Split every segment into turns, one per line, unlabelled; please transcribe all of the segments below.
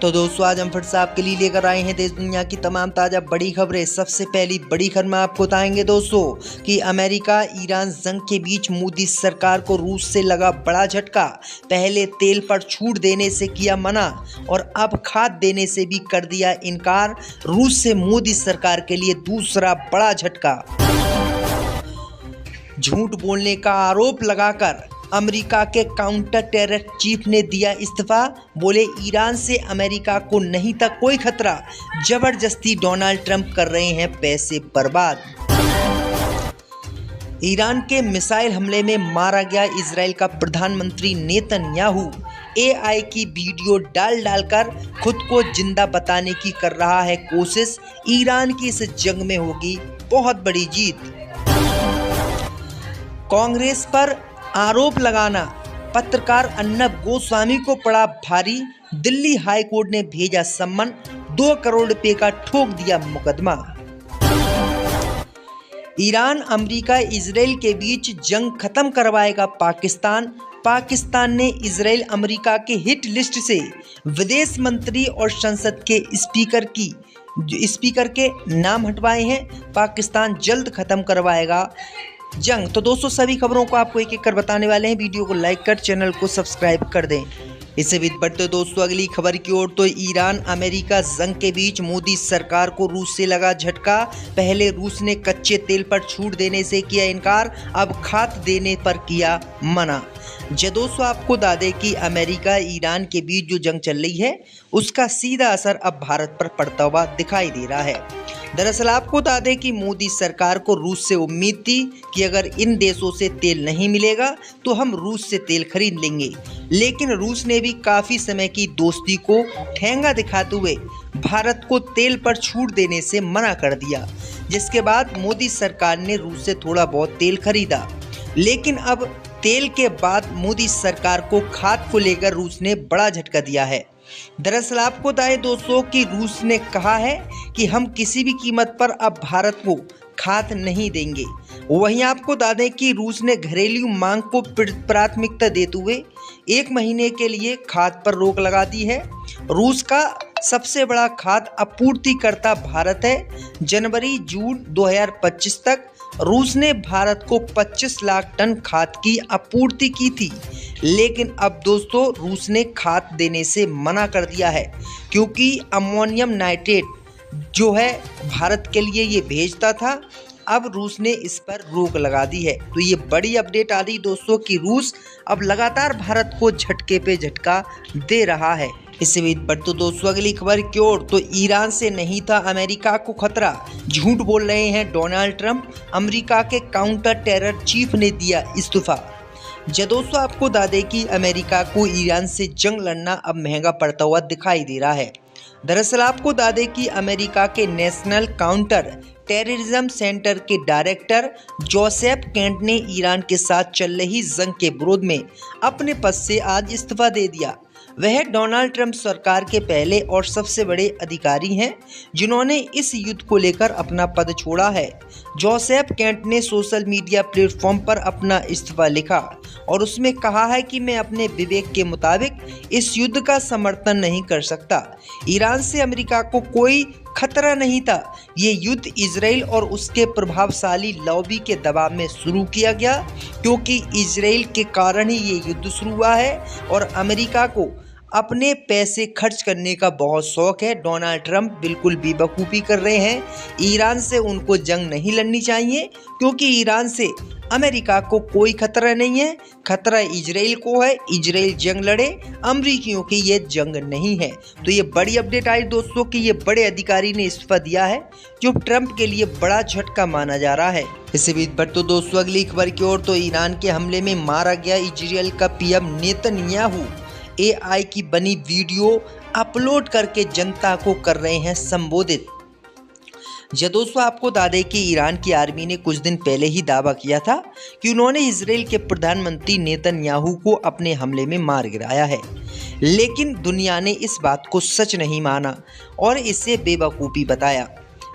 तो दोस्तों आज हम फिर से आपके लिए लेकर आए हैं देश दुनिया की तमाम ताज़ा बड़ी खबरें। सबसे पहली बड़ी खबर में आपको बताएंगे दोस्तों कि अमेरिका ईरान जंग के बीच मोदी सरकार को रूस से लगा बड़ा झटका। पहले तेल पर छूट देने से किया मना और अब खाद देने से भी कर दिया इनकार। रूस से मोदी सरकार के लिए दूसरा बड़ा झटका। झूठ बोलने का आरोप लगाकर अमेरिका के काउंटर टेरर चीफ ने दिया इस्तीफा। बोले ईरान से अमेरिका को नहीं था कोई खतरा, जबरदस्ती डोनाल्ड ट्रंप कर रहे हैं पैसे बर्बाद। ईरान के मिसाइल हमले में मारा गया इजराइल का प्रधानमंत्री नेतन्याहू। एआई की वीडियो डालकर खुद को जिंदा बताने की कर रहा है कोशिश। ईरान की इस जंग में होगी बहुत बड़ी जीत। कांग्रेस पर आरोप लगाना पत्रकार अर्नब गोस्वामी को पड़ा भारी। दिल्ली हाई कोर्ट ने भेजा सम्मन, 2 करोड़ रुपए का ठोक दिया मुकदमा। ईरान अमेरिका इजराइल के बीच जंग खत्म करवाएगा पाकिस्तान। पाकिस्तान ने इजराइल अमेरिका के हिट लिस्ट से विदेश मंत्री और संसद के स्पीकर के नाम हटवाए हैं। पाकिस्तान जल्द खत्म करवाएगा जंग। तो दोस्तों सभी खबरों को आपको एक एक कर बताने वाले हैं। वीडियो को लाइक कर चैनल को सब्सक्राइब कर दें। इससे भी बढ़ते दोस्तों अगली खबर की ओर। तो ईरान अमेरिका जंग के बीच मोदी सरकार को रूस से लगा झटका। पहले रूस ने कच्चे तेल पर छूट देने से किया इनकार, अब खाद देने पर किया मना। दोस्तों आपको बता दें कि अमेरिका ईरान के बीच जो जंग चल रही है उसका सीधा असर अब भारत पर पड़ता हुआ दिखाई दे रहा है। दरअसल आपको बता दें कि मोदी सरकार को रूस से उम्मीद थी कि अगर इन देशों से तेल नहीं मिलेगा तो हम रूस से तेल खरीद लेंगे, लेकिन रूस ने भी काफ़ी समय की दोस्ती को ठेंगा दिखाते हुए भारत को तेल पर छूट देने से मना कर दिया, जिसके बाद मोदी सरकार ने रूस से थोड़ा बहुत तेल खरीदा। लेकिन अब तेल के बाद मोदी सरकार को खाद को लेकर रूस ने बड़ा झटका दिया है। दरअसल आपको बताएं दोस्तों कि रूस ने कहा है कि हम किसी भी कीमत पर अब भारत को खाद नहीं देंगे। वहीं आपको बता दें कि रूस ने घरेलू मांग को प्राथमिकता देते हुए 1 महीने के लिए खाद पर रोक लगा दी है। रूस का सबसे बड़ा खाद आपूर्तिकर्ता भारत है। जनवरी-जून 2025 तक रूस ने भारत को 25 लाख टन खाद की आपूर्ति की थी, लेकिन अब दोस्तों रूस ने खाद देने से मना कर दिया है, क्योंकि अमोनियम नाइट्रेट जो है भारत के लिए ये भेजता था। अब रूस ने इस पर रोक लगा दी है। तो ये बड़ी अपडेट आ रही दोस्तों कि रूस अब लगातार भारत को झटके पे झटका दे रहा है। इससे भी बढ़ते दोस्तों अगली खबर की ओर। तो ईरान से नहीं था अमेरिका को खतरा, झूठ बोल रहे हैं डोनाल्ड ट्रंप। अमेरिका के काउंटर टेरर चीफ ने दिया इस्तीफा। दोस्तों आपको बता दें कि अमेरिका को ईरान से जंग लड़ना अब महंगा पड़ता हुआ दिखाई दे रहा है। दरअसल आपको बता दें कि अमेरिका के नेशनल काउंटर टेररिज्म सेंटर के डायरेक्टर जोसेफ केंट ने ईरान के साथ चल रही जंग के विरोध में अपने पद से आज इस्तीफा दे दिया। वह डोनाल्ड ट्रंप सरकार के पहले और सबसे बड़े अधिकारी हैं जिन्होंने इस युद्ध को लेकर अपना पद छोड़ा है। जोसेफ केंट ने सोशल मीडिया प्लेटफॉर्म पर अपना इस्तीफा लिखा और उसमें कहा है कि मैं अपने विवेक के मुताबिक इस युद्ध का समर्थन नहीं कर सकता। ईरान से अमेरिका को कोई खतरा नहीं था। ये युद्ध इजराइल और उसके प्रभावशाली लॉबी के दबाव में शुरू किया गया, क्योंकि इजराइल के कारण ही ये युद्ध शुरू हुआ है और अमेरिका को अपने पैसे खर्च करने का बहुत शौक है। डोनाल्ड ट्रंप बिल्कुल बेवकूफ़ी कर रहे हैं। ईरान से उनको जंग नहीं लड़नी चाहिए, क्योंकि ईरान से अमेरिका को कोई खतरा नहीं है। खतरा इजराइल को है। इजराइल जंग लड़े, अमरीकियों की ये जंग नहीं है। तो ये बड़ी अपडेट आई दोस्तों कि ये बड़े अधिकारी ने इस्तीफा दिया है, जो ट्रंप के लिए बड़ा झटका माना जा रहा है। इससे भी बढ़ते दोस्तों अगली खबर की ओर। तो ईरान के हमले में मारा गया इजराइल का पीएम नेतन्याहू एआई की बनी वीडियो अपलोड करके जनता को कर रहे हैं संबोधित। दोस्तों आपको बता दें कि ईरान की आर्मी ने कुछ दिन पहले ही दावा किया था कि उन्होंने इजराइल के प्रधानमंत्री नेतन्याहू को अपने हमले में मार गिराया है, लेकिन दुनिया ने इस बात को सच नहीं माना और इसे बेवकूफ़ी बताया।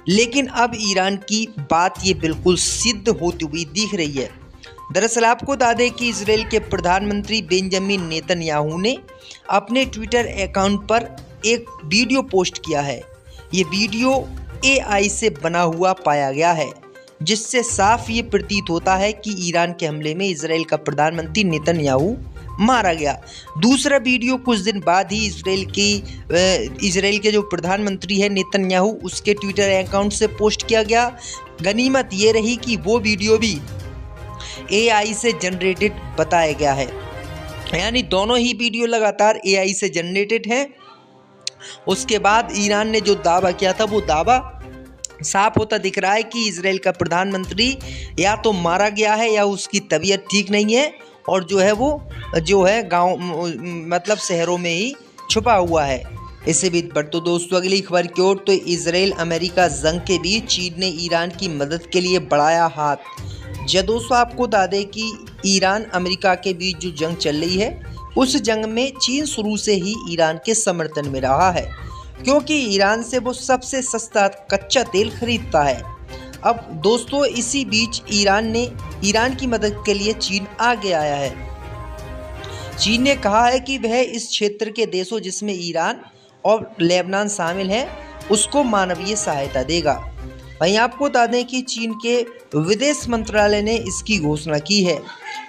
लेकिन अब ईरान की बात ये बिल्कुल सिद्ध होती हुई दिख रही है। दरअसल आपको बता दें कि इजराइल के प्रधानमंत्री बेंजामिन नेतन्याहू ने अपने ट्विटर अकाउंट पर एक वीडियो पोस्ट किया है। ये वीडियो AI से बना हुआ पाया गया है, जिससे साफ ये प्रतीत होता है कि ईरान के हमले में इजराइल का प्रधानमंत्री नेतन्याहू मारा गया। दूसरा वीडियो कुछ दिन बाद ही इजराइल के जो प्रधानमंत्री है नेतन्याहू, उसके ट्विटर अकाउंट से पोस्ट किया गया। गनीमत ये रही कि वो वीडियो भी AI से जनरेटेड बताया गया है, यानी दोनों ही वीडियो लगातार AI से जनरेटेड हैं। उसके बाद ईरान ने जो दावा किया था वो दावा साफ होता दिख रहा है कि इजराइल का प्रधानमंत्री या तो मारा गया है या उसकी तबीयत ठीक नहीं है, और वो गांव मतलब शहरों में ही छुपा हुआ है। इससे भी बढ़ तो दोस्तों अगली खबर की ओर, तो इजराइल अमेरिका जंग के बीच चीन ने ईरान की मदद के लिए बढ़ाया हाथ। जी दोस्तों, आपको बता दें कि ईरान अमेरिका के बीच जो जंग चल रही है, उस जंग में चीन शुरू से ही ईरान के समर्थन में रहा है, क्योंकि ईरान से वो सबसे सस्ता कच्चा तेल खरीदता है। अब दोस्तों इसी बीच ईरान की मदद के लिए चीन आगे आया है। चीन ने कहा है कि वह इस क्षेत्र के देशों जिसमें ईरान और लेबनान शामिल हैं, उसको मानवीय सहायता देगा। वहीं आपको बता दें कि चीन के विदेश मंत्रालय ने इसकी घोषणा की है।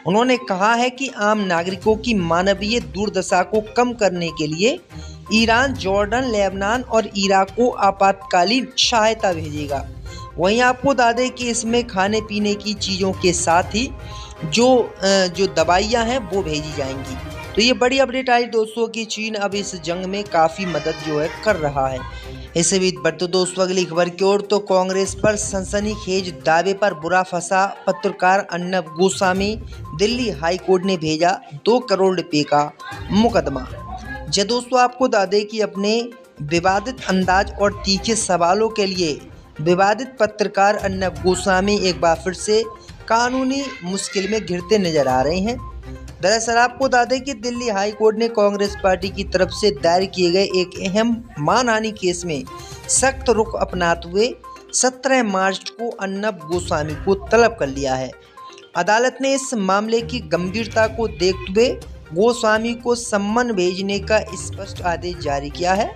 उन्होंने कहा है कि आम नागरिकों की मानवीय दुर्दशा को कम करने के लिए ईरान, जॉर्डन, लेबनान और इराक को आपातकालीन सहायता भेजेगा। वहीं आपको बता दें कि इसमें खाने पीने की चीज़ों के साथ ही जो दवाइयाँ हैं वो भेजी जाएंगी। तो ये बड़ी अपडेट आई दोस्तों कि चीन अब इस जंग में काफ़ी मदद कर रहा है। इससे भी बढ़ते दोस्तों अगली खबर की ओर, तो कांग्रेस पर सनसनीखेज दावे पर बुरा फंसा पत्रकार अर्नब गोस्वामी, दिल्ली हाई कोर्ट ने भेजा 2 करोड़ रुपए का मुकदमा। जी दोस्तों, आपको बता दें कि अपने विवादित अंदाज और तीखे सवालों के लिए विवादित पत्रकार अर्नब गोस्वामी एक बार फिर से कानूनी मुश्किल में घिरते नजर आ रहे हैं। दरअसल आपको बता दें कि दिल्ली हाई कोर्ट ने कांग्रेस पार्टी की तरफ से दायर किए गए एक अहम मानहानि केस में सख्त रुख अपनाते हुए 17 मार्च को अर्नब गोस्वामी को तलब कर लिया है। अदालत ने इस मामले की गंभीरता को देखते हुए गोस्वामी को सम्मन भेजने का स्पष्ट आदेश जारी किया है,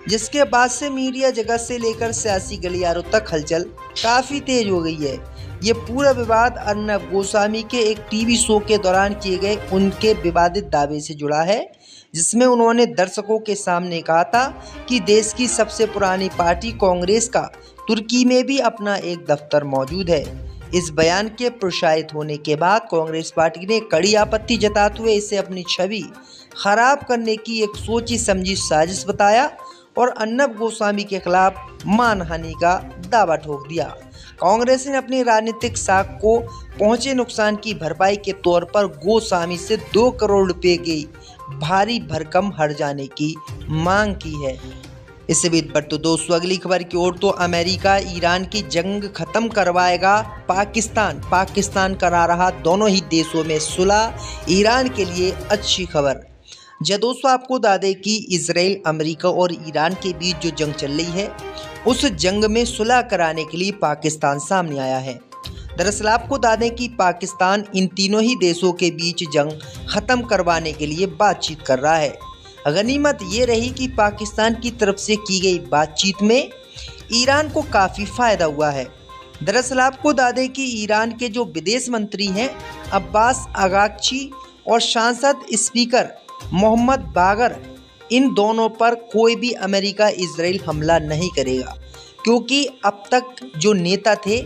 जिसके बाद से मीडिया जगत से लेकर सियासी गलियारों तक हलचल काफ़ी तेज हो गई है। ये पूरा विवाद अर्नब गोस्वामी के एक टीवी शो के दौरान किए गए उनके विवादित दावे से जुड़ा है, जिसमें उन्होंने दर्शकों के सामने कहा था कि देश की सबसे पुरानी पार्टी कांग्रेस का तुर्की में भी अपना एक दफ्तर मौजूद है। इस बयान के प्रसारित होने के बाद कांग्रेस पार्टी ने कड़ी आपत्ति जताते हुए इसे अपनी छवि खराब करने की एक सोची समझी साजिश बताया और अर्नब गोस्वामी के खिलाफ मानहानि का दावा ठोक दिया। कांग्रेस ने अपनी राजनीतिक साख को पहुंचे नुकसान की भरपाई के तौर पर गोस्वामी से 2 करोड़ रुपए की भारी भरकम हर्जाने की मांग की है। इससे भी बढ़ते दोस्तों अगली खबर की ओर, तो अमेरिका ईरान की जंग खत्म करवाएगा पाकिस्तान करा रहा दोनों ही देशों में सुलह, ईरान के लिए अच्छी खबर। जब दोस्तों आपको बता दें कि इजराइल, अमेरिका और ईरान के बीच जो जंग चल रही है, उस जंग में सुलह कराने के लिए पाकिस्तान सामने आया है। दरअसल आपको बता दें कि पाकिस्तान इन तीनों ही देशों के बीच जंग खत्म करवाने के लिए बातचीत कर रहा है। गनीमत ये रही कि पाकिस्तान की तरफ से की गई बातचीत में ईरान को काफ़ी फ़ायदा हुआ है। दरअसल आपको बता दें कि ईरान के जो विदेश मंत्री हैं अब्बास आरागची और सांसद स्पीकर मोहम्मद बागर, इन दोनों पर कोई भी अमेरिका इजराइल हमला नहीं करेगा, क्योंकि अब तक जो नेता थे,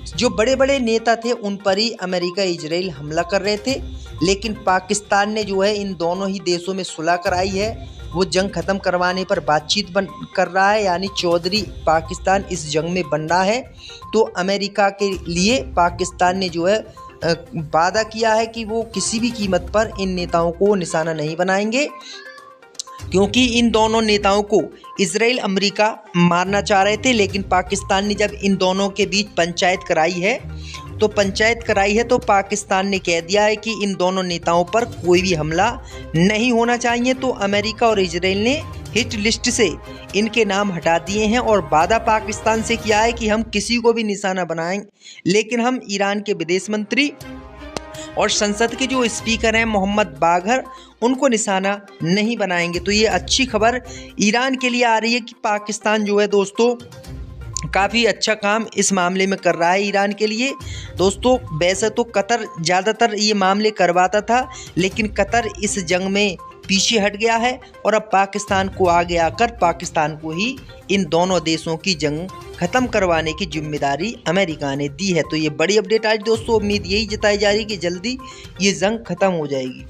जो बड़े बड़े नेता थे, उन पर ही अमेरिका इजराइल हमला कर रहे थे। लेकिन पाकिस्तान ने जो है इन दोनों ही देशों में सुलह कराई है, वो जंग ख़त्म करवाने पर बातचीत कर रहा है, यानी चौधरी पाकिस्तान इस जंग में बन रहा है। तो अमेरिका के लिए पाकिस्तान ने जो है वादा किया है कि वो किसी भी कीमत पर इन नेताओं को निशाना नहीं बनाएंगे, क्योंकि इन दोनों नेताओं को इजराइल अमेरिका मारना चाह रहे थे। लेकिन पाकिस्तान ने जब इन दोनों के बीच पंचायत कराई है तो पाकिस्तान ने कह दिया है कि इन दोनों नेताओं पर कोई भी हमला नहीं होना चाहिए। तो अमेरिका और इजराइल ने हिट लिस्ट से इनके नाम हटा दिए हैं और वादा पाकिस्तान से किया है कि हम किसी को भी निशाना बनाएंगे, लेकिन हम ईरान के विदेश मंत्री और संसद के जो स्पीकर हैं मोहम्मद बागर, उनको निशाना नहीं बनाएंगे। तो ये अच्छी खबर ईरान के लिए आ रही है कि पाकिस्तान जो है दोस्तों काफ़ी अच्छा काम इस मामले में कर रहा है ईरान के लिए। दोस्तों वैसे तो कतर ज़्यादातर ये मामले करवाता था, लेकिन कतर इस जंग में पीछे हट गया है और अब पाकिस्तान को आगे आकर पाकिस्तान को ही इन दोनों देशों की जंग खत्म करवाने की जिम्मेदारी अमेरिका ने दी है। तो ये बड़ी अपडेट आज दोस्तों, उम्मीद यही जताई जा रही है कि जल्दी ये जंग खत्म हो जाएगी।